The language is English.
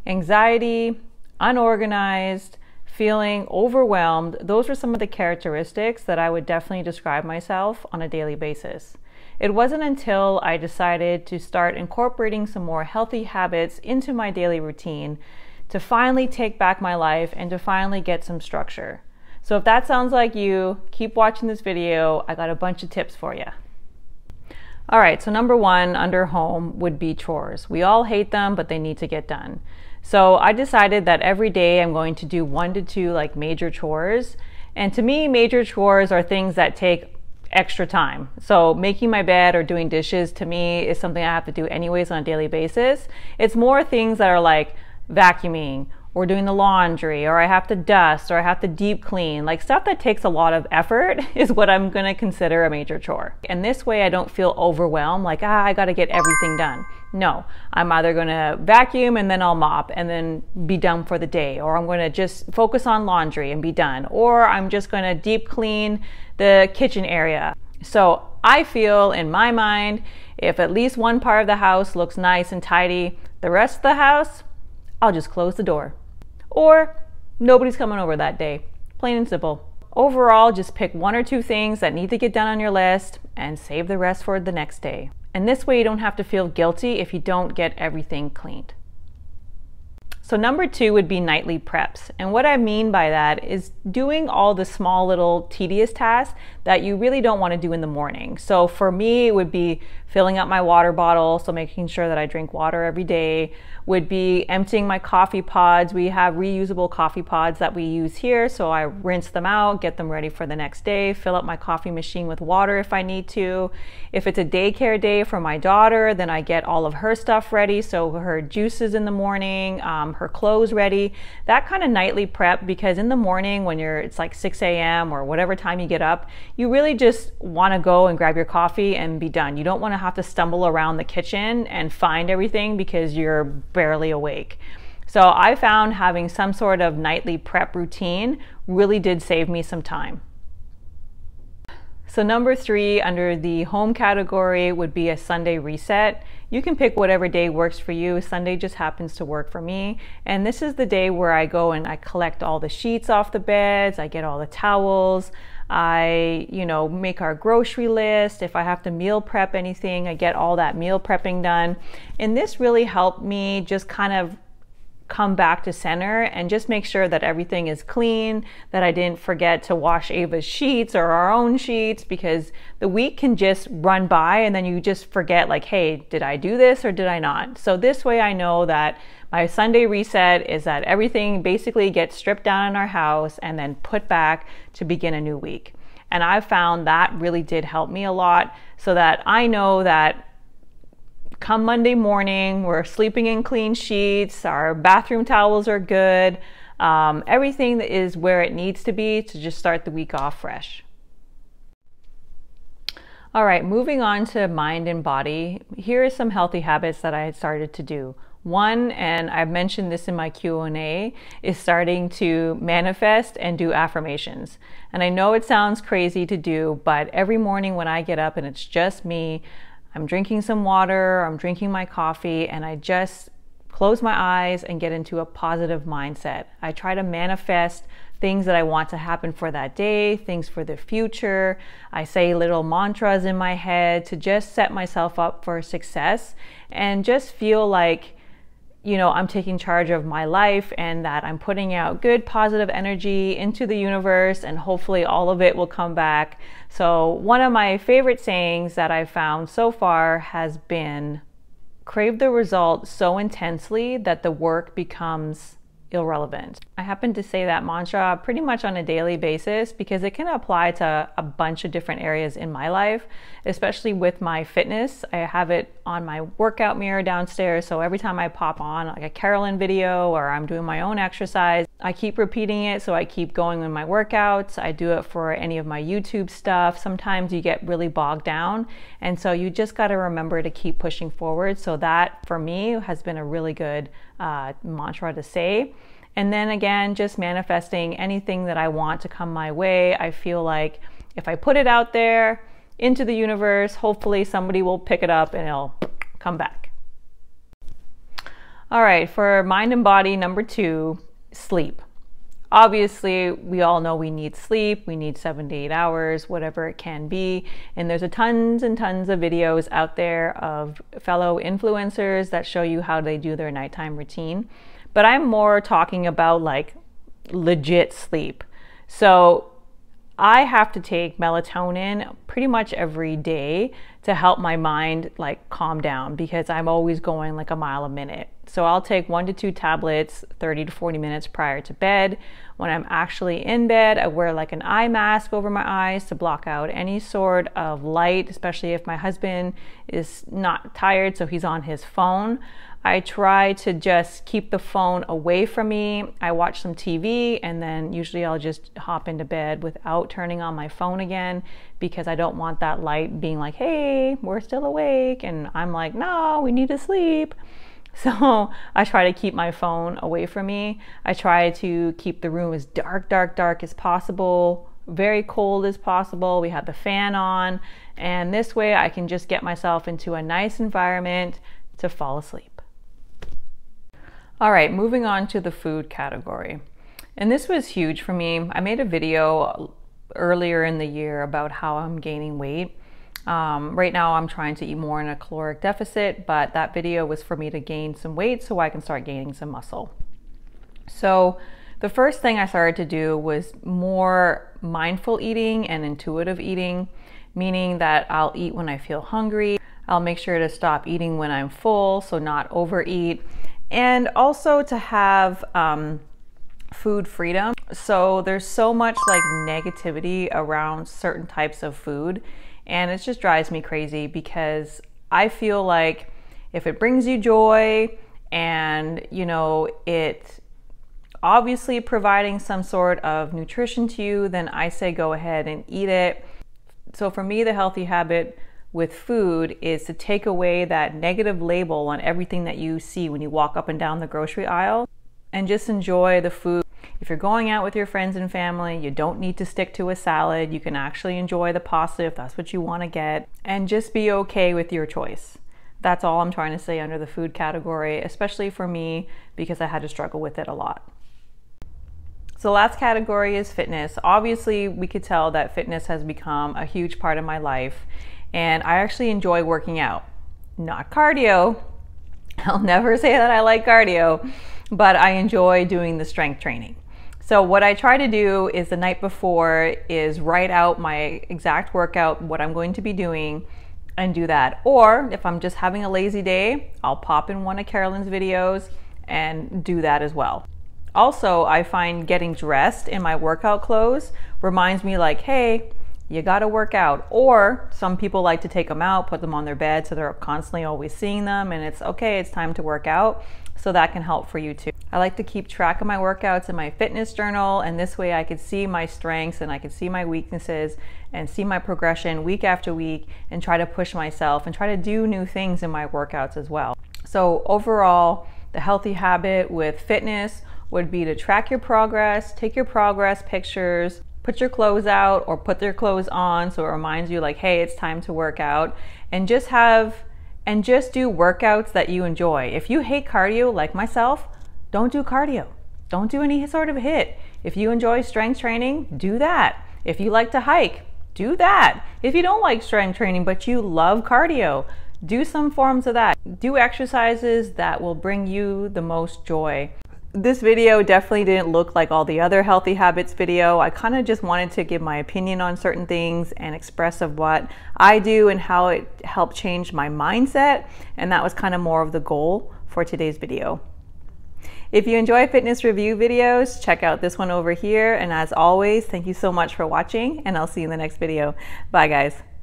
Anxiety, unorganized, feeling overwhelmed, those were some of the characteristics that I would definitely describe myself on a daily basis. It wasn't until I decided to start incorporating some more healthy habits into my daily routine to finally take back my life and to finally get some structure. So if that sounds like you, keep watching this video. I got a bunch of tips for you. All right, so number one under home would be chores. We all hate them, but they need to get done. So I decided that every day I'm going to do 1 to 2 like major chores. And to me, major chores are things that take extra time. So making my bed or doing dishes to me is something I have to do anyways on a daily basis. It's more things that are like vacuuming or doing the laundry, or I have to dust, or I have to deep clean. Like stuff that takes a lot of effort is what I'm gonna consider a major chore. And this way I don't feel overwhelmed, like, I gotta get everything done. No, I'm either gonna vacuum and then I'll mop and then be done for the day, or I'm gonna just focus on laundry and be done, or I'm just gonna deep clean the kitchen area. So I feel in my mind, if at least one part of the house looks nice and tidy, the rest of the house, I'll just close the door. Or nobody's coming over that day, plain and simple. Overall, just pick 1 or 2 things that need to get done on your list and save the rest for the next day. And this way you don't have to feel guilty if you don't get everything cleaned. So number 2 would be nightly preps. And what I mean by that is doing all the small little tedious tasks that you really don't want to do in the morning. So for me, it would be filling up my water bottle, so making sure that I drink water every day, would be emptying my coffee pods. We have reusable coffee pods that we use here, so I rinse them out, get them ready for the next day, fill up my coffee machine with water if I need to. If it's a daycare day for my daughter, then I get all of her stuff ready, so her juices in the morning, her clothes ready, that kind of nightly prep, because in the morning when it's like 6 a.m. or whatever time you get up, you really just want to go and grab your coffee and be done. You don't want to have to stumble around the kitchen and find everything because you're barely awake. So I found having some sort of nightly prep routine really did save me some time. So number 3 under the home category would be a Sunday reset. You can pick whatever day works for you. Sunday just happens to work for me. And this is the day where I go and I collect all the sheets off the beds, I get all the towels, I, make our grocery list. If I have to meal prep anything, I get all that meal prepping done. And this really helped me just kind of come back to center and just make sure that everything is clean, that I didn't forget to wash Ava's sheets or our own sheets, because the week can just run by and then you just forget, like, hey, did I do this or did I not? So this way I know that my Sunday reset is that everything basically gets stripped down in our house and then put back to begin a new week. And I found that really did help me a lot, so that I know that come Monday morning, we're sleeping in clean sheets, our bathroom towels are good, everything is where it needs to be to just start the week off fresh. All right, moving on to mind and body. Here are some healthy habits that I had started to do. One, and I've mentioned this in my Q&A, is starting to manifest and do affirmations. And I know it sounds crazy to do, but every morning when I get up and it's just me, I'm drinking some water, I'm drinking my coffee, and I just close my eyes and get into a positive mindset. I try to manifest things that I want to happen for that day, things for the future. I say little mantras in my head to just set myself up for success and just feel like, I'm taking charge of my life and that I'm putting out good positive energy into the universe, and hopefully all of it will come back. So one of my favorite sayings that I've found so far has been, crave the result so intensely that the work becomes irrelevant. I happen to say that mantra pretty much on a daily basis because it can apply to a bunch of different areas in my life, especially with my fitness. I have it on my workout mirror downstairs, so every time I pop on like a Carolyn video or I'm doing my own exercise, I keep repeating it, so I keep going in my workouts. I do it for any of my YouTube stuff. Sometimes you get really bogged down, and so you just got to remember to keep pushing forward. So that for me has been a really good mantra to say. And then again, just manifesting anything that I want to come my way. I feel like if I put it out there into the universe, hopefully somebody will pick it up and it'll come back. All right, for mind and body number 2, sleep. Obviously, we all know we need sleep. We need 7 to 8 hours, whatever it can be. And there's tons and tons of videos out there of fellow influencers that show you how they do their nighttime routine. But I'm more talking about like legit sleep. So I have to take melatonin pretty much every day to help my mind like calm down, because I'm always going like a mile a minute. So I'll take 1 to 2 tablets 30 to 40 minutes prior to bed. When I'm actually in bed, I wear like an eye mask over my eyes to block out any sort of light, especially if my husband is not tired, so he's on his phone. I try to just keep the phone away from me. I watch some TV, and then usually I'll just hop into bed without turning on my phone again, because I don't want that light being like, hey, we're still awake. And I'm like, no, we need to sleep. So I try to keep my phone away from me. I try to keep the room as dark as possible, very cold as possible. We have the fan on, and this way I can just get myself into a nice environment to fall asleep. All right, moving on to the food category. And this was huge for me. I made a video earlier in the year about how I'm gaining weight. Right now I'm trying to eat more in a caloric deficit, but that video was for me to gain some weight so I can start gaining some muscle. So the first thing I started to do was more mindful eating and intuitive eating, meaning that I'll eat when I feel hungry. I'll make sure to stop eating when I'm full, so not overeat. And also to have food freedom. So there's so much like negativity around certain types of food, and it just drives me crazy, because I feel like if it brings you joy and, you know, it obviously providing some sort of nutrition to you, then I say go ahead and eat it. So for me, the healthy habit with food is to take away that negative label on everything that you see when you walk up and down the grocery aisle, and just enjoy the food. If you're going out with your friends and family, you don't need to stick to a salad. You can actually enjoy the pasta if that's what you want to get, and just be okay with your choice. That's all I'm trying to say under the food category, especially for me, because I had to struggle with it a lot. So the last category is fitness. Obviously, we could tell that fitness has become a huge part of my life. And I actually enjoy working out, not cardio. I'll never say that I like cardio, but I enjoy doing the strength training. So what I try to do is the night before is write out my exact workout, what I'm going to be doing, and do that. Or if I'm just having a lazy day, I'll pop in one of Carolyn's videos and do that as well. Also, I find getting dressed in my workout clothes reminds me like, hey, you gotta work out. Or some people like to take them out, put them on their bed, so they're constantly always seeing them, and it's okay, it's time to work out. So that can help for you too. I like to keep track of my workouts in my fitness journal, and this way I could see my strengths and I could see my weaknesses and see my progression week after week, and try to push myself and try to do new things in my workouts as well. So overall, the healthy habit with fitness would be to track your progress, take your progress pictures, put your clothes out or put their clothes on so it reminds you like, hey, it's time to work out, and just do workouts that you enjoy. If you hate cardio like myself, don't do cardio. Don't do any sort of HIIT. If you enjoy strength training, do that. If you like to hike, do that. If you don't like strength training but you love cardio, do some forms of that. Do exercises that will bring you the most joy. This video definitely didn't look like all the other healthy habits video. I kind of just wanted to give my opinion on certain things and express of what I do and how it helped change my mindset. And that was kind of more of the goal for today's video. If you enjoy fitness review videos, check out this one over here. And as always, thank you so much for watching, and I'll see you in the next video. Bye guys.